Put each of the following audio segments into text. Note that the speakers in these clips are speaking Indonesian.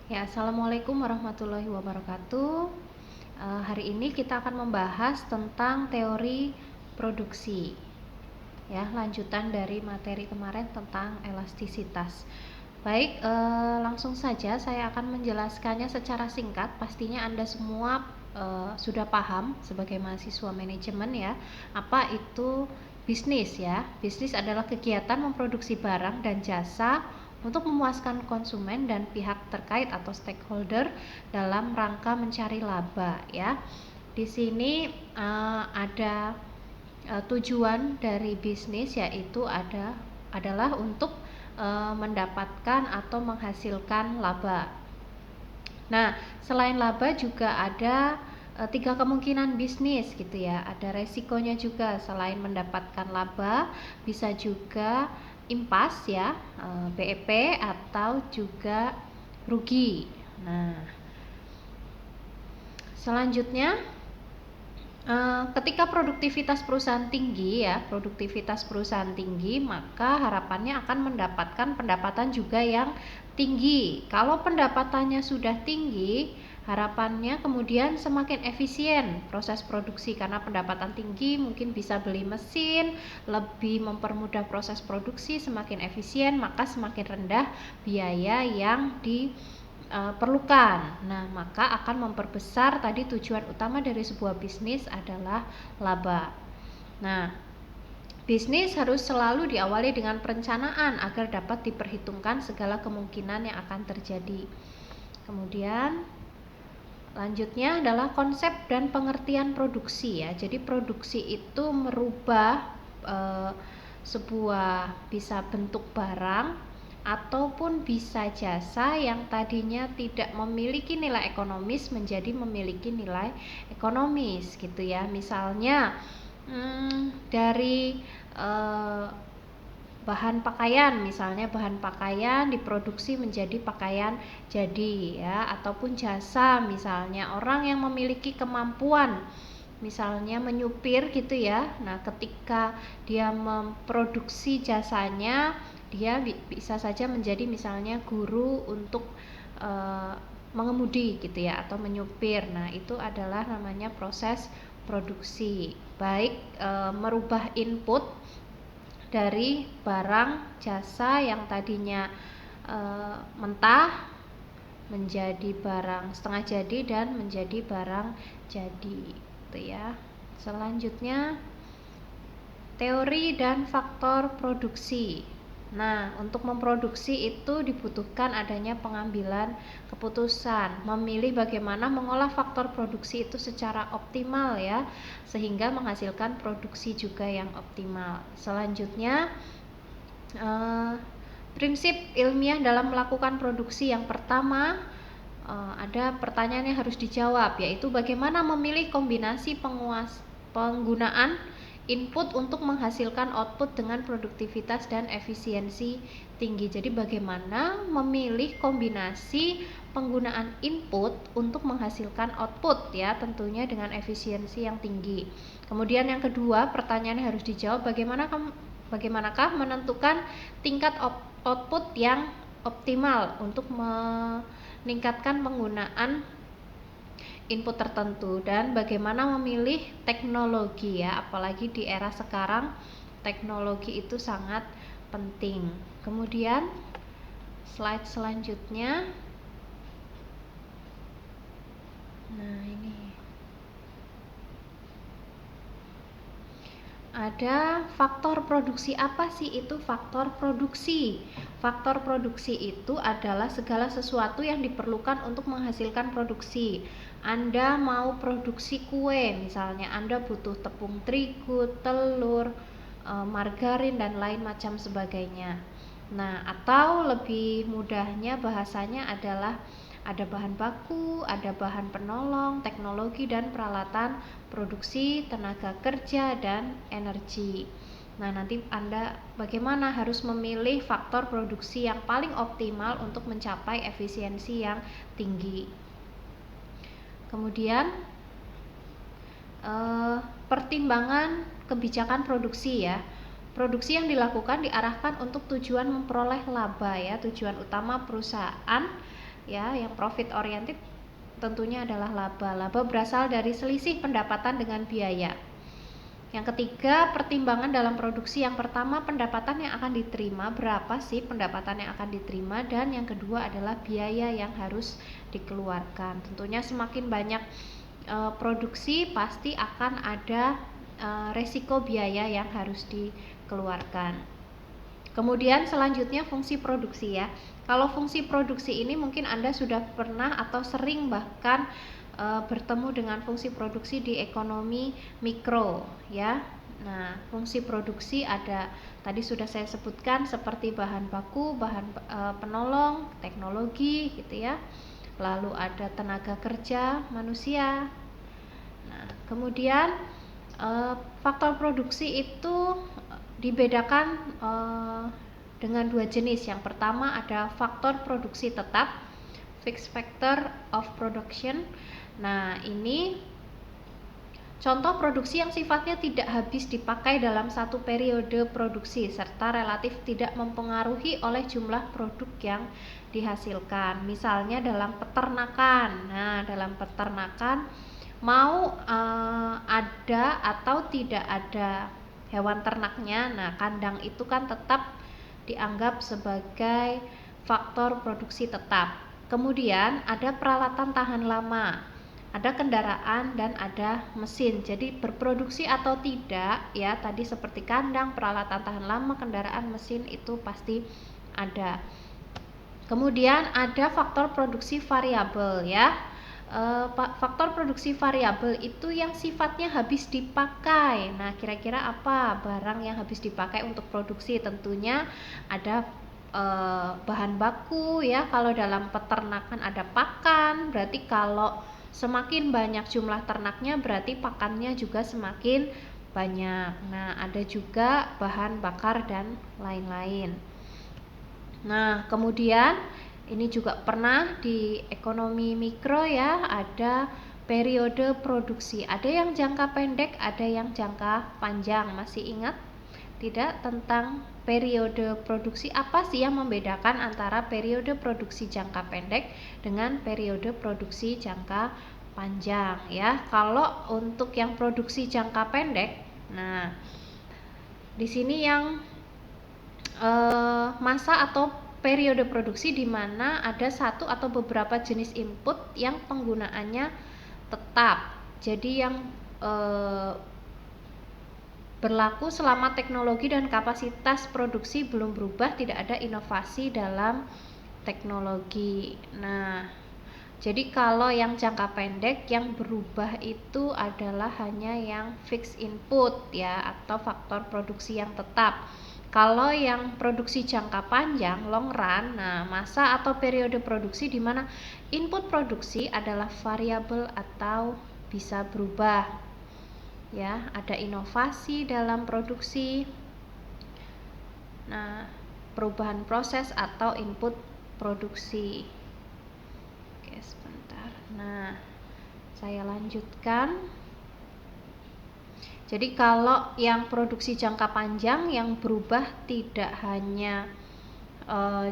Ya, Assalamualaikum warahmatullahi wabarakatuh. Hari ini kita akan membahas tentang teori produksi. Ya, lanjutan dari materi kemarin tentang elastisitas. Baik, langsung saja saya akan menjelaskannya secara singkat. Pastinya Anda semua sudah paham sebagai mahasiswa manajemen ya, apa itu bisnis ya. Bisnis adalah kegiatan memproduksi barang dan jasa untuk memuaskan konsumen dan pihak terkait atau stakeholder dalam rangka mencari laba ya. Di sini ada tujuan dari bisnis, yaitu adalah untuk mendapatkan atau menghasilkan laba. Nah, selain laba juga ada 3 kemungkinan bisnis gitu ya. Ada resikonya juga, selain mendapatkan laba bisa juga impas ya, BEP atau juga rugi. Nah, selanjutnya ketika produktivitas perusahaan tinggi ya, maka harapannya akan mendapatkan pendapatan juga yang tinggi. Kalau pendapatannya sudah tinggi, harapannya kemudian semakin efisien proses produksi, karena pendapatan tinggi mungkin bisa beli mesin, lebih mempermudah proses produksi, semakin efisien maka semakin rendah biaya yang perlukan. Nah, maka akan memperbesar, tadi tujuan utama dari sebuah bisnis adalah laba. Nah, bisnis harus selalu diawali dengan perencanaan agar dapat diperhitungkan segala kemungkinan yang akan terjadi. Kemudian lanjutnya adalah konsep dan pengertian produksi ya. Jadi produksi itu merubah sebuah bisa bentuk barang ataupun bisa jasa yang tadinya tidak memiliki nilai ekonomis menjadi memiliki nilai ekonomis gitu ya. Misalnya dari bahan pakaian, misalnya bahan pakaian diproduksi menjadi pakaian jadi ya, ataupun jasa, misalnya orang yang memiliki kemampuan misalnya menyupir gitu ya. Nah, ketika dia memproduksi jasanya, dia bisa saja menjadi misalnya guru untuk mengemudi gitu ya, atau menyupir. Nah, itu adalah namanya proses produksi. Baik merubah input dari barang jasa yang tadinya mentah menjadi barang setengah jadi dan menjadi barang jadi gitu ya. Selanjutnya teori dan faktor produksi. Nah, untuk memproduksi itu dibutuhkan adanya pengambilan keputusan, memilih bagaimana mengolah faktor produksi itu secara optimal ya, sehingga menghasilkan produksi juga yang optimal. Selanjutnya prinsip ilmiah dalam melakukan produksi. Yang pertama ada pertanyaan yang harus dijawab, yaitu bagaimana memilih kombinasi penggunaan input untuk menghasilkan output dengan produktivitas dan efisiensi tinggi. Jadi bagaimana memilih kombinasi penggunaan input untuk menghasilkan output ya, tentunya dengan efisiensi yang tinggi. Kemudian yang kedua, pertanyaan yang harus dijawab, bagaimanakah menentukan tingkat output yang optimal untuk meningkatkan penggunaan input tertentu, dan bagaimana memilih teknologi ya, apalagi di era sekarang teknologi itu sangat penting. Kemudian slide selanjutnya, nah ini ada faktor produksi. Apa sih itu faktor produksi? Faktor produksi itu adalah segala sesuatu yang diperlukan untuk menghasilkan produksi. Anda mau produksi kue, misalnya Anda butuh tepung terigu, telur, margarin dan lain macam sebagainya. Nah, atau lebih mudahnya bahasanya adalah ada bahan baku, ada bahan penolong, teknologi dan peralatan produksi, tenaga kerja dan energi. Nah, nanti Anda bagaimana harus memilih faktor produksi yang paling optimal untuk mencapai efisiensi yang tinggi. Kemudian pertimbangan kebijakan produksi ya. Produksi yang dilakukan diarahkan untuk tujuan memperoleh laba ya. Tujuan utama perusahaan ya, yang profit oriented tentunya adalah laba. Laba berasal dari selisih pendapatan dengan biaya. Yang ketiga, pertimbangan dalam produksi. Yang pertama, pendapatan yang akan diterima, berapa sih pendapatan yang akan diterima, dan yang kedua adalah biaya yang harus dikeluarkan. Tentunya semakin banyak produksi, pasti akan ada resiko biaya yang harus dikeluarkan. Kemudian selanjutnya fungsi produksi ya. Kalau fungsi produksi ini mungkin Anda sudah pernah atau sering bahkan bertemu dengan fungsi produksi di ekonomi mikro ya. Nah, fungsi produksi ada tadi sudah saya sebutkan seperti bahan baku, bahan penolong, teknologi gitu ya. Lalu ada tenaga kerja manusia. Nah, kemudian faktor produksi itu dibedakan dengan dua jenis. Yang pertama ada faktor produksi tetap, fixed factor of production. Nah, ini contoh produksi yang sifatnya tidak habis dipakai dalam satu periode produksi serta relatif tidak mempengaruhi oleh jumlah produk yang dihasilkan. Misalnya dalam peternakan. Nah, dalam peternakan mau ada atau tidak ada hewan ternaknya, nah kandang itu kan tetap dianggap sebagai faktor produksi tetap. Kemudian ada peralatan tahan lama, ada kendaraan dan ada mesin. Jadi berproduksi atau tidak ya, tadi seperti kandang, peralatan tahan lama, kendaraan, mesin itu pasti ada. Kemudian ada faktor produksi variabel ya. Faktor produksi variabel itu yang sifatnya habis dipakai. Nah, kira-kira apa barang yang habis dipakai untuk produksi? Tentunya ada bahan baku ya. Kalau dalam peternakan ada pakan, berarti kalau semakin banyak jumlah ternaknya berarti pakannya juga semakin banyak. Nah, ada juga bahan bakar dan lain-lain. Nah, kemudian ini juga pernah di ekonomi mikro ya, ada periode produksi. Ada yang jangka pendek, ada yang jangka panjang. Masih ingat tidak tentang periode produksi? Apa sih yang membedakan antara periode produksi jangka pendek dengan periode produksi jangka panjang ya? Kalau untuk yang produksi jangka pendek, nah di sini yang masa atau periode produksi di mana ada satu atau beberapa jenis input yang penggunaannya tetap. Jadi yang berlaku selama teknologi dan kapasitas produksi belum berubah, tidak ada inovasi dalam teknologi. Nah, jadi kalau yang jangka pendek yang berubah itu adalah hanya yang fixed input ya, atau faktor produksi yang tetap. Kalau yang produksi jangka panjang, long run, nah masa atau periode produksi di mana input produksi adalah variabel atau bisa berubah. Ya, ada inovasi dalam produksi. Nah, perubahan proses atau input produksi. Oke, sebentar. Nah, saya lanjutkan. Jadi kalau yang produksi jangka panjang yang berubah tidak hanya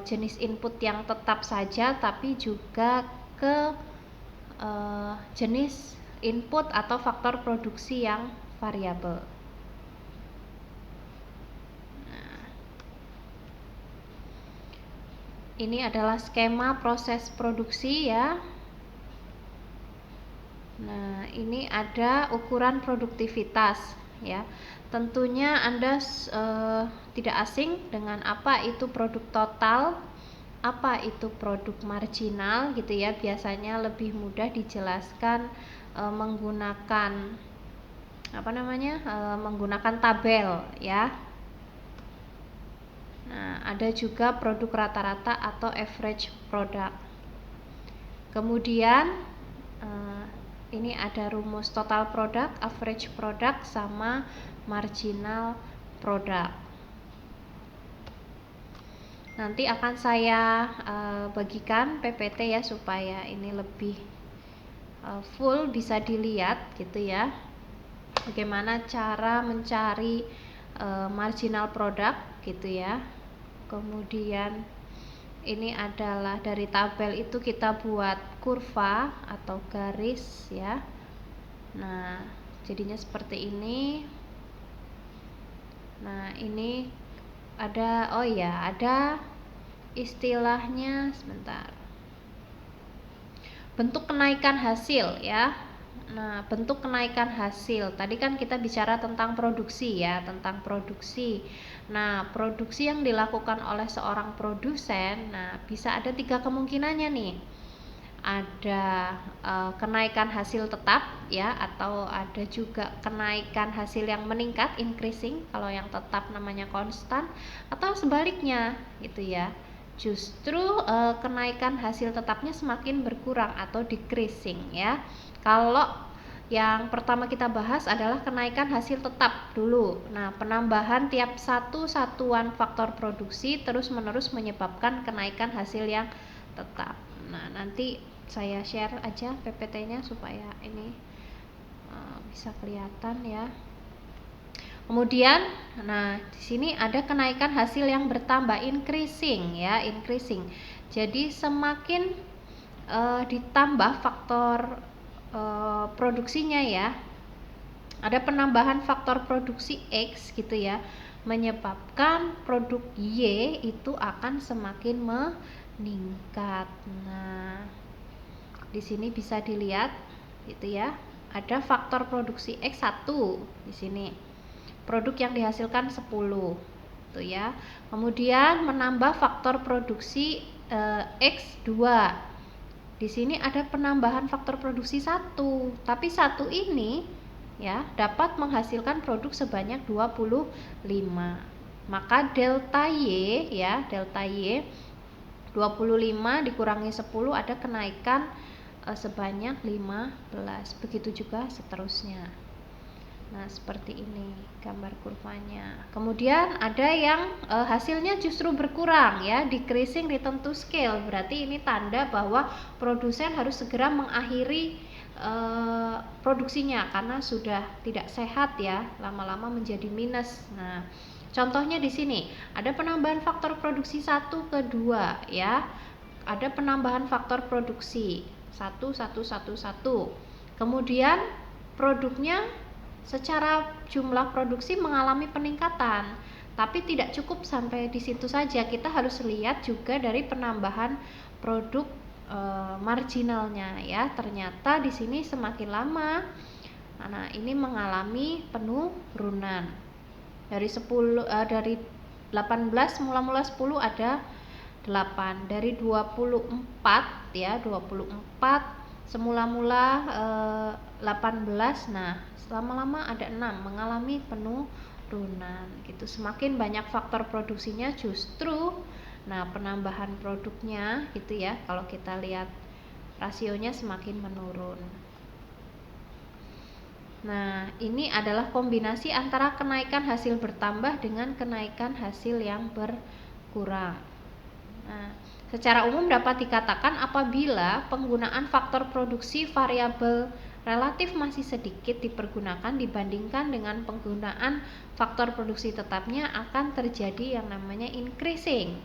jenis input yang tetap saja, tapi juga ke jenis input atau faktor produksi yang variabel. Nah, ini adalah skema proses produksi ya. Nah, ini ada ukuran produktivitas ya. Tentunya Anda tidak asing dengan apa itu produk total, apa itu produk marginal gitu ya. Biasanya lebih mudah dijelaskan menggunakan menggunakan tabel ya. Nah, ada juga produk rata-rata atau average product. Kemudian ini ada rumus total product, average product, sama marginal product. Nanti akan saya bagikan PPT ya, supaya ini lebih full bisa dilihat gitu ya. Bagaimana cara mencari marginal product gitu ya. Kemudian ini adalah dari tabel itu kita buat kurva atau garis ya. Nah, jadinya seperti ini. Nah, ini ada, oh ya, ada istilahnya, sebentar. Bentuk kenaikan hasil ya. Nah, bentuk kenaikan hasil. Tadi kan kita bicara tentang produksi ya, tentang produksi. Nah, produksi yang dilakukan oleh seorang produsen, nah bisa ada 3 kemungkinannya nih. Ada kenaikan hasil tetap ya, atau ada juga kenaikan hasil yang meningkat, increasing, kalau yang tetap namanya konstan, atau sebaliknya gitu ya, justru kenaikan hasil tetapnya semakin berkurang atau decreasing ya. Kalau yang pertama kita bahas adalah kenaikan hasil tetap dulu. Nah, penambahan tiap satu satuan faktor produksi terus-menerus menyebabkan kenaikan hasil yang tetap. Nah, nanti saya share aja PPT-nya supaya ini bisa kelihatan ya. Kemudian, nah di sini ada kenaikan hasil yang bertambah, increasing ya, increasing. Jadi semakin ditambah faktor produksinya ya. Ada penambahan faktor produksi X gitu ya, menyebabkan produk Y itu akan semakin meningkat. Nah, di sini bisa dilihat gitu ya. Ada faktor produksi X1 di sini. Produk yang dihasilkan 10 tuh ya. Kemudian menambah faktor produksi X2. Di sini ada penambahan faktor produksi 1, tapi 1 ini ya dapat menghasilkan produk sebanyak 25. Maka delta Y ya, delta Y 25 dikurangi 10 ada kenaikan sebanyak 15. Begitu juga seterusnya. Nah, seperti ini gambar kurvanya. Kemudian ada yang hasilnya justru berkurang ya, decreasing return to scale. Berarti ini tanda bahwa produsen harus segera mengakhiri produksinya karena sudah tidak sehat ya, lama-lama menjadi minus. Nah, contohnya di sini ada penambahan faktor produksi 1 ke 2 ya. Ada penambahan faktor produksi 1 1 1 1. Kemudian produknya secara jumlah produksi mengalami peningkatan, tapi tidak cukup sampai di situ saja. Kita harus lihat juga dari penambahan produk marginalnya ya. Ternyata di sini semakin lama, nah ini mengalami penurunan. Dari 18 mula-mula 10 ada 8, dari 24 ya, 24 semula-mula 18. Nah, lama-lama ada 6 mengalami penurunan gitu. Semakin banyak faktor produksinya justru nah penambahan produknya gitu ya, kalau kita lihat rasionya semakin menurun. Nah, ini adalah kombinasi antara kenaikan hasil bertambah dengan kenaikan hasil yang berkurang. Nah, secara umum dapat dikatakan apabila penggunaan faktor produksi variabel relatif masih sedikit dipergunakan dibandingkan dengan penggunaan faktor produksi tetapnya, akan terjadi yang namanya increasing.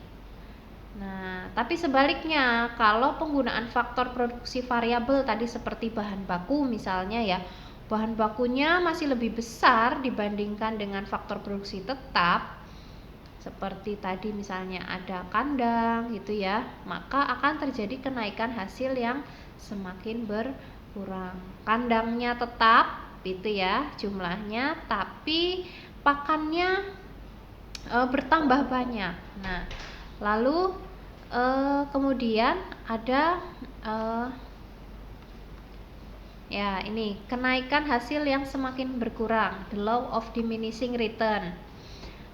Nah, tapi sebaliknya kalau penggunaan faktor produksi variabel tadi seperti bahan baku misalnya ya, bahan bakunya masih lebih besar dibandingkan dengan faktor produksi tetap, seperti tadi misalnya ada kandang gitu ya, maka akan terjadi kenaikan hasil yang semakin berkurang. Kandangnya tetap gitu ya jumlahnya, tapi pakannya bertambah banyak. Nah, lalu kemudian ada ya ini kenaikan hasil yang semakin berkurang, the law of diminishing return.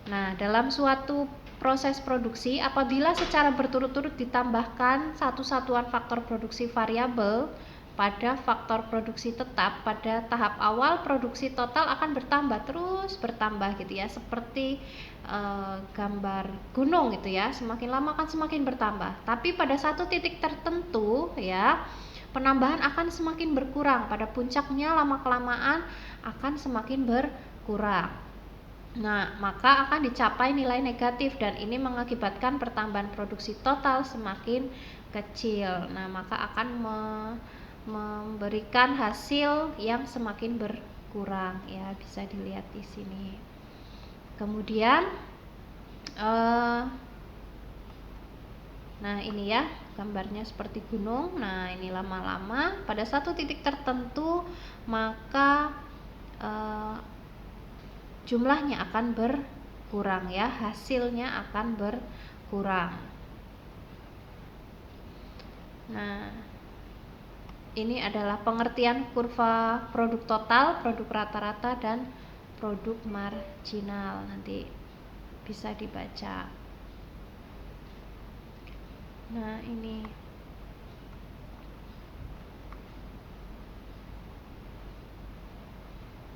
Nah, dalam suatu proses produksi apabila secara berturut-turut ditambahkan satu satuan faktor produksi variabel pada faktor produksi tetap, pada tahap awal produksi total akan bertambah, terus bertambah gitu ya, seperti gambar gunung gitu ya, semakin lama akan semakin bertambah. Tapi pada satu titik tertentu ya, penambahan akan semakin berkurang, pada puncaknya lama kelamaan akan semakin berkurang. Nah, maka akan dicapai nilai negatif dan ini mengakibatkan pertambahan produksi total semakin kecil. Nah, maka akan memberikan hasil yang semakin berkurang ya, bisa dilihat di sini. Kemudian nah ini ya gambarnya seperti gunung. Nah, ini lama-lama pada satu titik tertentu maka jumlahnya akan berkurang ya, hasilnya akan berkurang. Nah, ini adalah pengertian kurva produk total, produk rata-rata, dan produk marginal. Nanti bisa dibaca. Nah, ini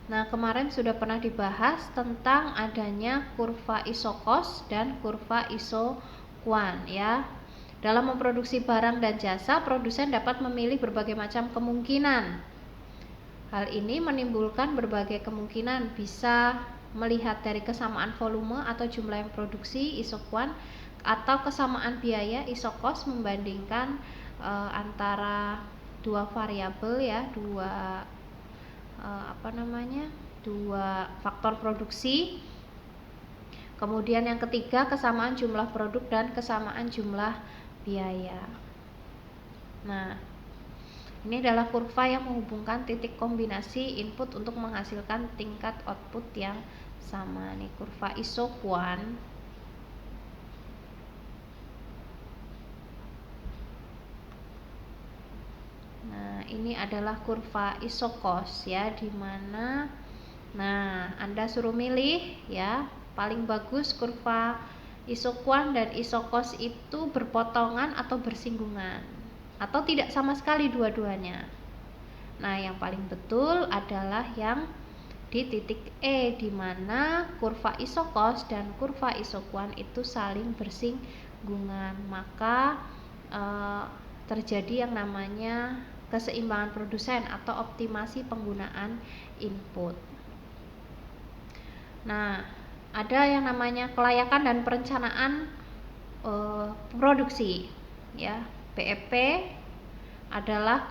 Nah, kemarin sudah pernah dibahas tentang adanya kurva isokos dan kurva isokuan ya. Dalam memproduksi barang dan jasa, produsen dapat memilih berbagai macam kemungkinan. Hal ini menimbulkan berbagai kemungkinan, bisa melihat dari kesamaan volume atau jumlah yang produksi isokuan atau kesamaan biaya isokos membandingkan antara dua variabel ya, dua faktor produksi. Kemudian yang ketiga kesamaan jumlah produk dan kesamaan jumlah biaya. Nah, ini adalah kurva yang menghubungkan titik kombinasi input untuk menghasilkan tingkat output yang sama. Nih kurva isokuan. Nah, ini adalah kurva isokos ya, dimana Anda suruh milih ya, paling bagus kurva isokuan dan isokos itu berpotongan atau bersinggungan atau tidak sama sekali dua-duanya. Nah, yang paling betul adalah yang di titik E, dimana kurva isokos dan kurva isokuan itu saling bersinggungan, maka terjadi yang namanya keseimbangan produsen atau optimasi penggunaan input. Nah, ada yang namanya kelayakan dan perencanaan produksi ya. BEP adalah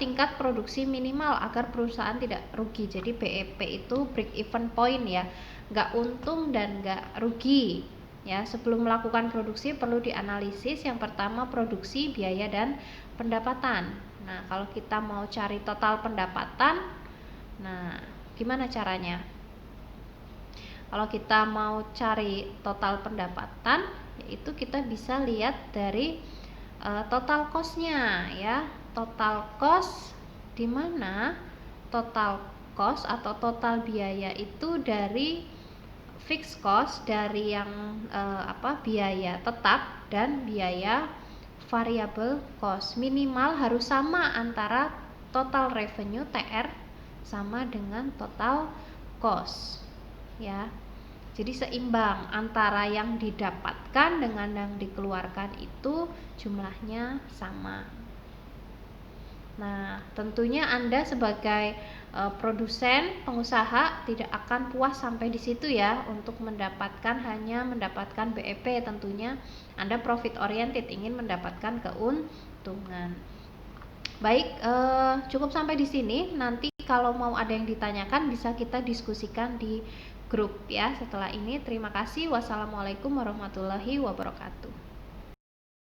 tingkat produksi minimal agar perusahaan tidak rugi. Jadi BEP itu break even point ya, nggak untung dan nggak rugi ya. Sebelum melakukan produksi perlu dianalisis yang pertama produksi, biaya, dan pendapatan. Nah, kalau kita mau cari total pendapatan, nah gimana caranya? Kalau kita mau cari total pendapatan, yaitu kita bisa lihat dari total cost-nya ya. Total cost, di mana total cost atau total biaya itu dari fixed cost, dari yang biaya tetap dan biaya variable cost. Minimal harus sama antara total revenue TR sama dengan total cost ya. Jadi seimbang antara yang didapatkan dengan yang dikeluarkan itu jumlahnya sama. Nah, tentunya Anda sebagai produsen, pengusaha tidak akan puas sampai di situ ya, untuk hanya mendapatkan BEP. Tentunya Anda profit oriented, ingin mendapatkan keuntungan. Baik, cukup sampai di sini. Nanti kalau mau ada yang ditanyakan bisa kita diskusikan di grup ya setelah ini. Terima kasih. Wassalamualaikum warahmatullahi wabarakatuh.